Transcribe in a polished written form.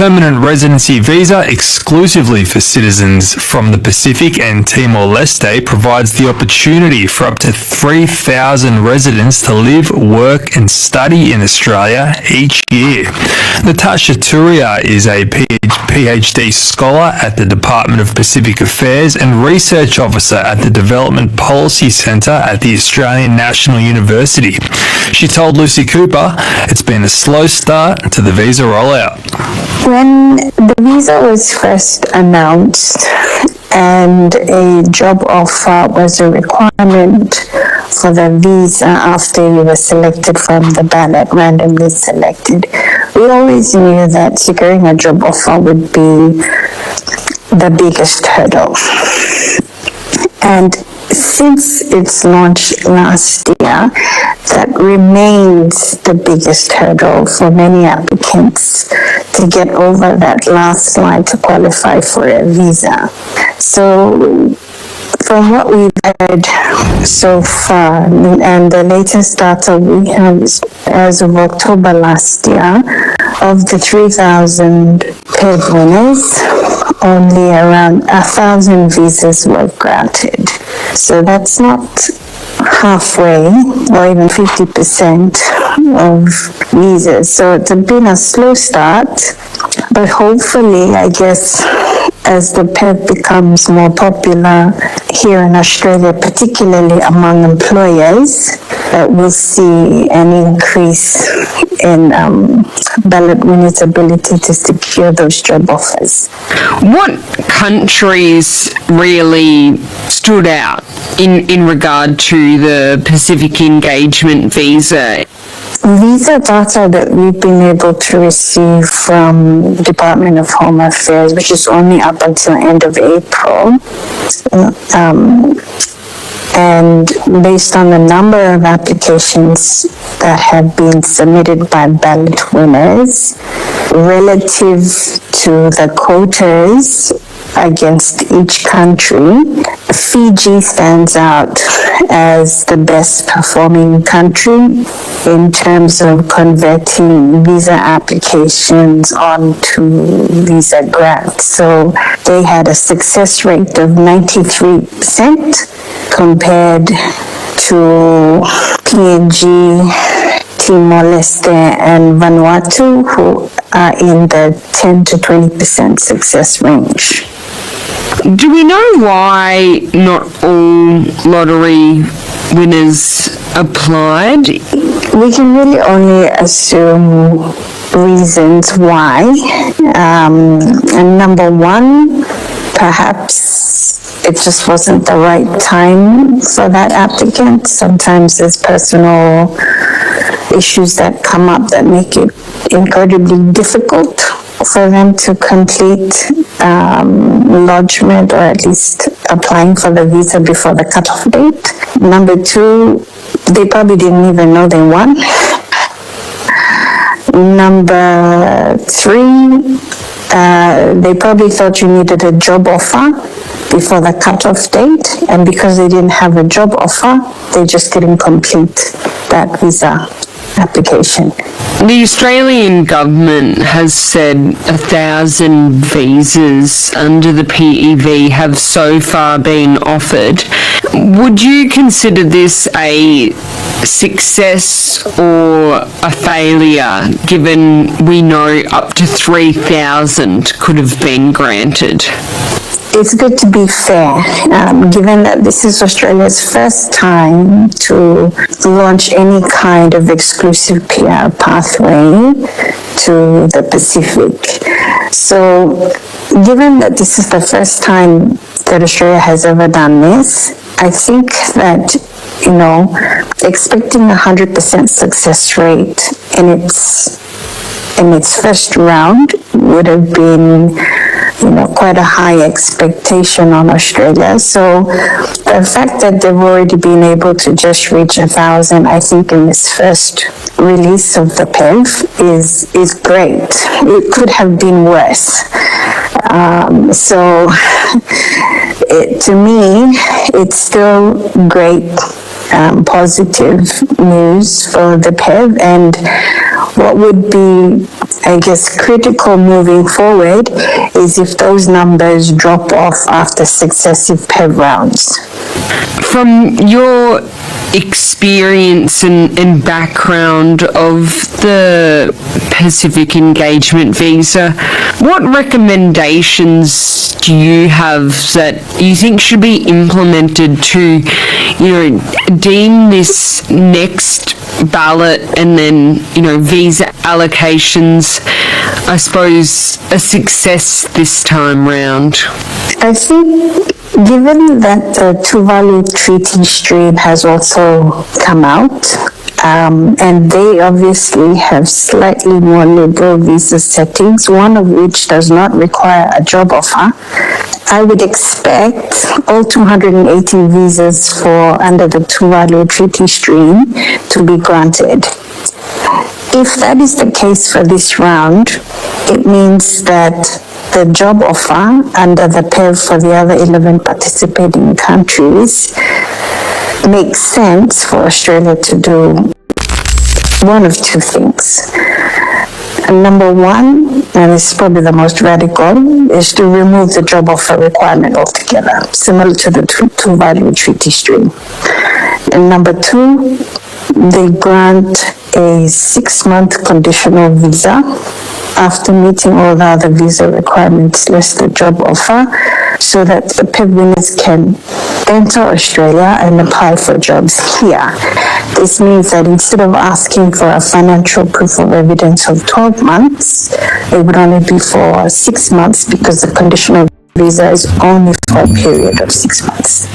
permanent residency visa exclusively for citizens from the Pacific and Timor-Leste provides the opportunity for up to 3,000 residents to live, work and study in Australia each year. Natasha Turia is a PhD scholar at the Department of Pacific Affairs and Research Officer at the Development Policy Centre at the Australian National University. She told Lucy Cooper it's been a slow start to the visa rollout. When the visa was first announced and a job offer was a requirement for the visa after you were selected from the ballot, randomly selected, we always knew that securing a job offer would be the biggest hurdle. And since its launch last year, that remains the biggest hurdle for many applicants to get over that last line to qualify for a visa. So from what we've heard so far, and the latest data we have is as of October last year, of the 3,000 PEV winners, only around 1,000 visas were granted. So that's not halfway or even 50% of visas. So it's been a slow start, but hopefully, I guess, as the PEV becomes more popular here in Australia, particularly among employers, we'll see an increase in ballot winners' ability to secure those job offers. What countries really stood out in regard to the Pacific Engagement Visa? Visa data that we've been able to receive from Department of Home Affairs, which is only up until end of April, and based on the number of applications that have been submitted by ballot winners relative to the quotas against each country, Fiji stands out as the best performing country in terms of converting visa applications onto visa grants. So they had a success rate of 93% compared to PNG, Timor-Leste and Vanuatu, who are in the 10 to 20% success range. Do we know why not all lottery winners applied? We can really only assume reasons why. And number one, perhaps it just wasn't the right time for that applicant. Sometimes there's personal issues that come up that make it incredibly difficult for them to complete lodgement or at least applying for the visa before the cutoff date. Number two, they probably didn't even know they won. Number three, they probably thought you needed a job offer before the cutoff date, and because they didn't have a job offer, they just didn't complete that visa application. The Australian government has said 1,000 visas under the PEV have so far been offered. Would you consider this a success or a failure, given we know up to 3,000 could have been granted? It's good to be fair, given that this is Australia's first time to launch any kind of exclusive PR pathway to the Pacific. So, given that this is the first time that Australia has ever done this, I think that, expecting 100% success rate in its first round would have been quite a high expectation on Australia. So the fact that they've already been able to just reach 1,000, I think, in this first release of the PEV is great. It could have been worse. To me, it's still great, positive news for the PEV, and what would be I guess, critical moving forward is if those numbers drop off after successive PEV rounds. From your experience and background of the Pacific Engagement Visa, what recommendations do you have that you think should be implemented to, deem this next ballot and then, visa allocations, I suppose, a success this time round? I think given that the Tuvalu Treaty stream has also come out, and they obviously have slightly more liberal visa settings, one of which does not require a job offer, I would expect all 280 visas for under the Tuvalu Treaty stream to be granted. If that is the case for this round, it means that the job offer under the PEV for the other 11 participating countries makes sense for Australia to do one of two things. And number one, and this is probably the most radical, is to remove the job offer requirement altogether, similar to the Tuvalu Treaty stream. And number two, they grant a 6-month conditional visa after meeting all the other visa requirements less the job offer, so that the PEV winners can enter Australia and apply for jobs here. This means that instead of asking for a financial proof of evidence of 12 months, it would only be for 6 months because the conditional visa is only for a period of 6 months.